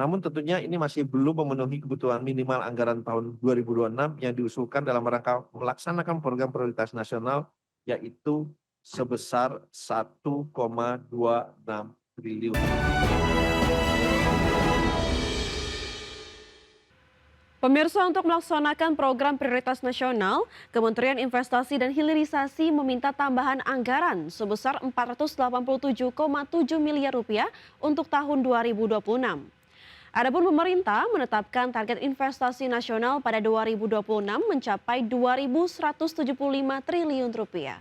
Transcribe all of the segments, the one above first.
Namun tentunya ini masih belum memenuhi kebutuhan minimal anggaran tahun 2026 yang diusulkan dalam rangka melaksanakan program prioritas nasional, yaitu sebesar 1,26 triliun. Pemirsa, untuk melaksanakan program prioritas nasional, Kementerian Investasi dan Hilirisasi meminta tambahan anggaran sebesar 487,7 miliar rupiah untuk tahun 2026. Adapun pemerintah menetapkan target investasi nasional pada 2026 mencapai 2.175 triliun rupiah.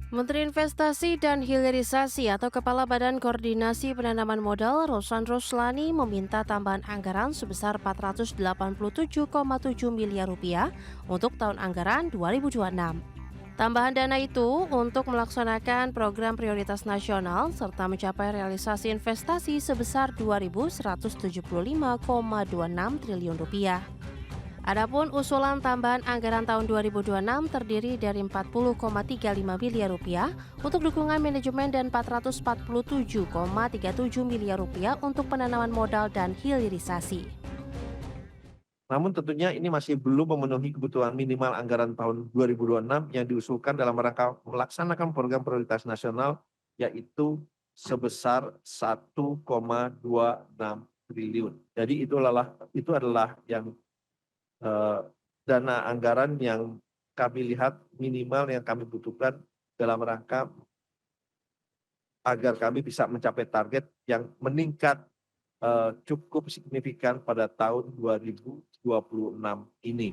Menteri Investasi dan Hilirisasi atau Kepala Badan Koordinasi Penanaman Modal Rosan Roslani meminta tambahan anggaran sebesar 487,7 miliar rupiah untuk tahun anggaran 2026. Tambahan dana itu untuk melaksanakan program prioritas nasional serta mencapai realisasi investasi sebesar 2.175,26 triliun rupiah. Adapun usulan tambahan anggaran tahun 2026 terdiri dari 40,35 miliar rupiah untuk dukungan manajemen dan 447,37 miliar rupiah untuk penanaman modal dan hilirisasi. Namun tentunya ini masih belum memenuhi kebutuhan minimal anggaran tahun 2026 yang diusulkan dalam rangka melaksanakan program prioritas nasional, yaitu sebesar 1,26 triliun. Jadi itu adalah yang dana anggaran yang kami lihat minimal yang kami butuhkan dalam rangka agar kami bisa mencapai target yang meningkat cukup signifikan pada tahun 2026 ini.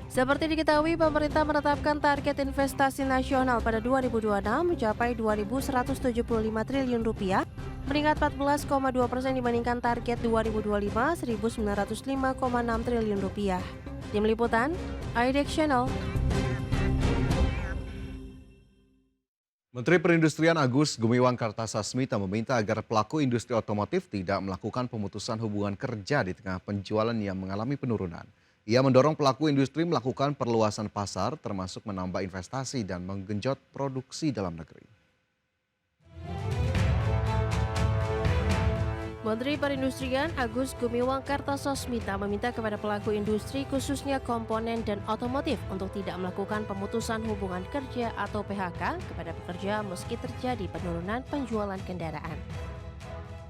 Seperti diketahui, pemerintah menetapkan target investasi nasional pada 2026 mencapai 2.175 triliun rupiah, meningkat 14,2% dibandingkan target 2025 1.905,6 triliun rupiah. Tim Liputan, IDX Channel. Menteri Perindustrian Agus Gumiwang Kartasasmita meminta agar pelaku industri otomotif tidak melakukan pemutusan hubungan kerja di tengah penjualan yang mengalami penurunan. Ia mendorong pelaku industri melakukan perluasan pasar termasuk menambah investasi dan menggenjot produksi dalam negeri. Menteri Perindustrian Agus Gumiwang Kartasasmita meminta kepada pelaku industri khususnya komponen dan otomotif untuk tidak melakukan pemutusan hubungan kerja atau PHK kepada pekerja meski terjadi penurunan penjualan kendaraan.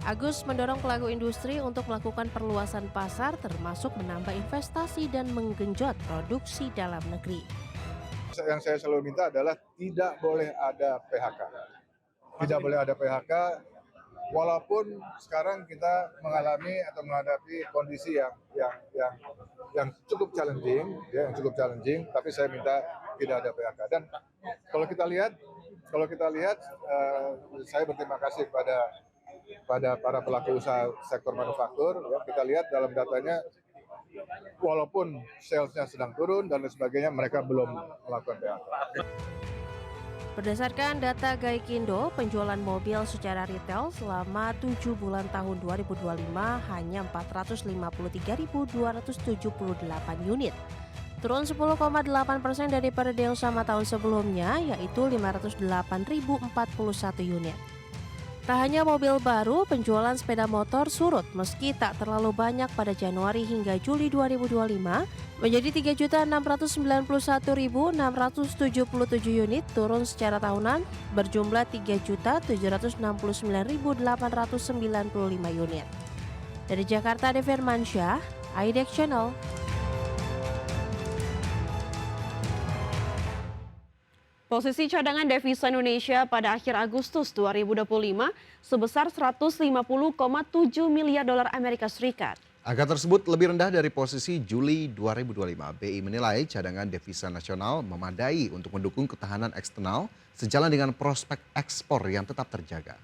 Agus mendorong pelaku industri untuk melakukan perluasan pasar termasuk menambah investasi dan menggenjot produksi dalam negeri. Yang saya selalu minta adalah tidak boleh ada PHK. Tidak boleh ada PHK. Walaupun sekarang kita mengalami atau menghadapi kondisi yang cukup challenging, tapi saya minta tidak ada PHK. Dan kalau kita lihat, saya berterima kasih pada para pelaku usaha sektor manufaktur. Ya, kita lihat dalam datanya, walaupun salesnya sedang turun dan lain sebagainya, mereka belum melakukan PHK. Berdasarkan data Gaikindo, penjualan mobil secara retail selama 7 bulan tahun 2025 hanya 453.278 unit. Turun 10,8% dari periode yang sama tahun sebelumnya, yaitu 508.041 unit. Tak hanya mobil baru, penjualan sepeda motor surut meski tak terlalu banyak pada Januari hingga Juli 2025 menjadi 3.691.677 unit, turun secara tahunan berjumlah 3.769.895 unit. Dari Jakarta, Devi Firmansyah, IDX Channel. Posisi cadangan devisa Indonesia pada akhir Agustus 2025 sebesar 150,7 miliar dolar Amerika Serikat. Angka tersebut lebih rendah dari posisi Juli 2025. BI menilai cadangan devisa nasional memadai untuk mendukung ketahanan eksternal sejalan dengan prospek ekspor yang tetap terjaga.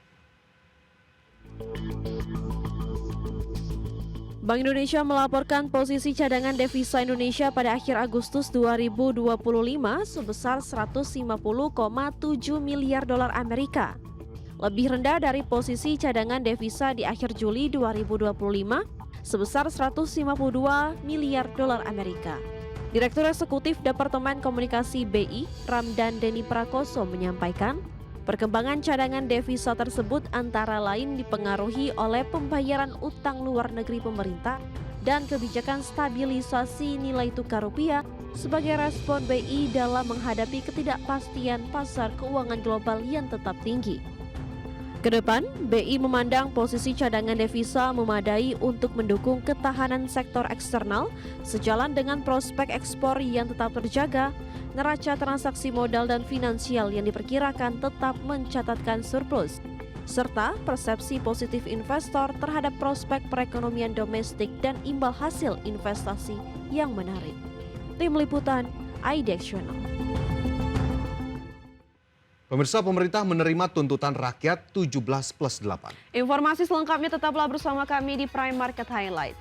Bank Indonesia melaporkan posisi cadangan devisa Indonesia pada akhir Agustus 2025 sebesar 150,7 miliar dolar Amerika. Lebih rendah dari posisi cadangan devisa di akhir Juli 2025 sebesar 152 miliar dolar Amerika. Direktur Eksekutif Departemen Komunikasi BI, Ramdan Deni Prakoso menyampaikan, Perkembangan cadangan devisa tersebut antara lain dipengaruhi oleh pembayaran utang luar negeri pemerintah dan kebijakan stabilisasi nilai tukar rupiah sebagai respon BI dalam menghadapi ketidakpastian pasar keuangan global yang tetap tinggi. Kedepan, BI memandang posisi cadangan devisa memadai untuk mendukung ketahanan sektor eksternal sejalan dengan prospek ekspor yang tetap terjaga, neraca transaksi modal dan finansial yang diperkirakan tetap mencatatkan surplus, serta persepsi positif investor terhadap prospek perekonomian domestik dan imbal hasil investasi yang menarik. Tim Liputan, IDX Channel. Pemirsa, pemerintah menerima tuntutan rakyat 17+8. Informasi selengkapnya tetaplah bersama kami di Prime Market Highlight.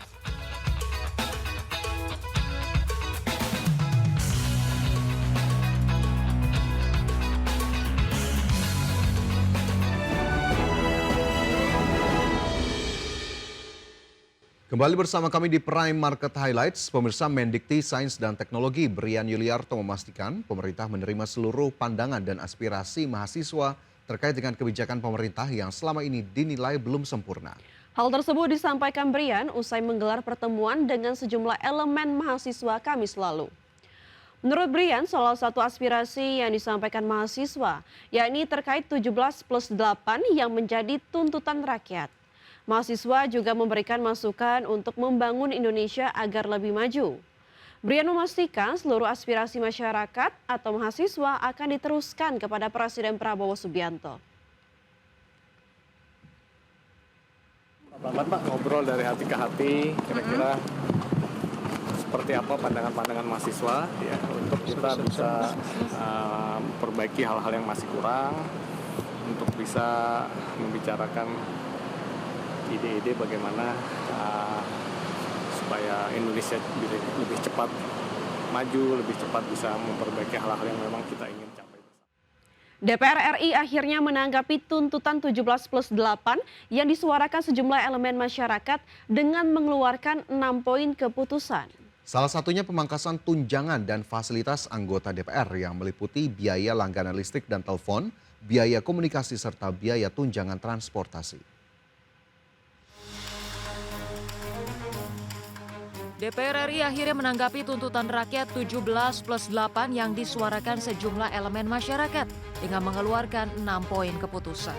Kembali bersama kami di Prime Market Highlights, pemirsa. Mendikti Sains dan Teknologi Brian Yuliarto memastikan pemerintah menerima seluruh pandangan dan aspirasi mahasiswa terkait dengan kebijakan pemerintah yang selama ini dinilai belum sempurna. Hal tersebut disampaikan Brian usai menggelar pertemuan dengan sejumlah elemen mahasiswa Kamis lalu. Menurut Brian, salah satu aspirasi yang disampaikan mahasiswa, yakni terkait 17+8 yang menjadi tuntutan rakyat. Mahasiswa juga memberikan masukan untuk membangun Indonesia agar lebih maju. Brian memastikan seluruh aspirasi masyarakat atau mahasiswa akan diteruskan kepada Presiden Prabowo Subianto. Pak, ngobrol dari hati ke hati, kira-kira seperti apa pandangan-pandangan mahasiswa ya, untuk kita bisa memperbaiki hal-hal yang masih kurang, untuk bisa membicarakan ide-ide bagaimana supaya Indonesia lebih cepat maju, lebih cepat bisa memperbaiki hal-hal yang memang kita ingin capai. DPR RI akhirnya menanggapi tuntutan 17+8 yang disuarakan sejumlah elemen masyarakat dengan mengeluarkan 6 poin keputusan. Salah satunya pemangkasan tunjangan dan fasilitas anggota DPR yang meliputi biaya langganan listrik dan telepon, biaya komunikasi serta biaya tunjangan transportasi. DPR RI akhirnya menanggapi tuntutan rakyat 17+8 yang disuarakan sejumlah elemen masyarakat dengan mengeluarkan 6 poin keputusan.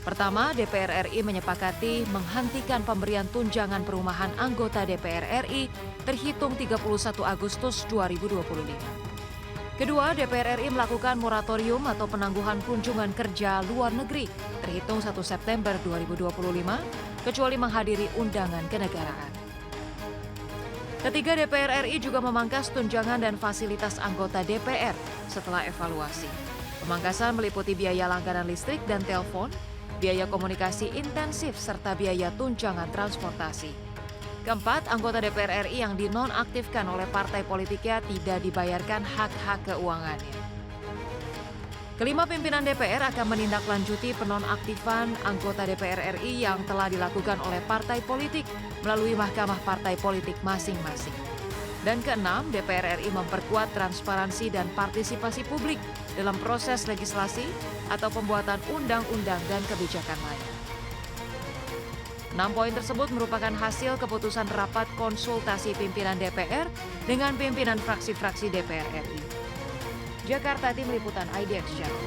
Pertama, DPR RI menyepakati menghentikan pemberian tunjangan perumahan anggota DPR RI terhitung 31 Agustus 2025. Kedua, DPR RI melakukan moratorium atau penangguhan kunjungan kerja luar negeri terhitung 1 September 2025 kecuali menghadiri undangan kenegaraan. Ketiga, DPR RI juga memangkas tunjangan dan fasilitas anggota DPR setelah evaluasi. Pemangkasan meliputi biaya langganan listrik dan telepon, biaya komunikasi intensif, serta biaya tunjangan transportasi. Keempat, anggota DPR RI yang dinonaktifkan oleh partai politiknya tidak dibayarkan hak-hak keuangannya. Kelima, pimpinan DPR akan menindaklanjuti penonaktifan anggota DPR RI yang telah dilakukan oleh partai politik melalui mahkamah partai politik masing-masing. Dan keenam, DPR RI memperkuat transparansi dan partisipasi publik dalam proses legislasi atau pembuatan undang-undang dan kebijakan lain. 6 poin tersebut merupakan hasil keputusan rapat konsultasi pimpinan DPR dengan pimpinan fraksi-fraksi DPR RI. Jakarta, Tim Liputan IDX Channel.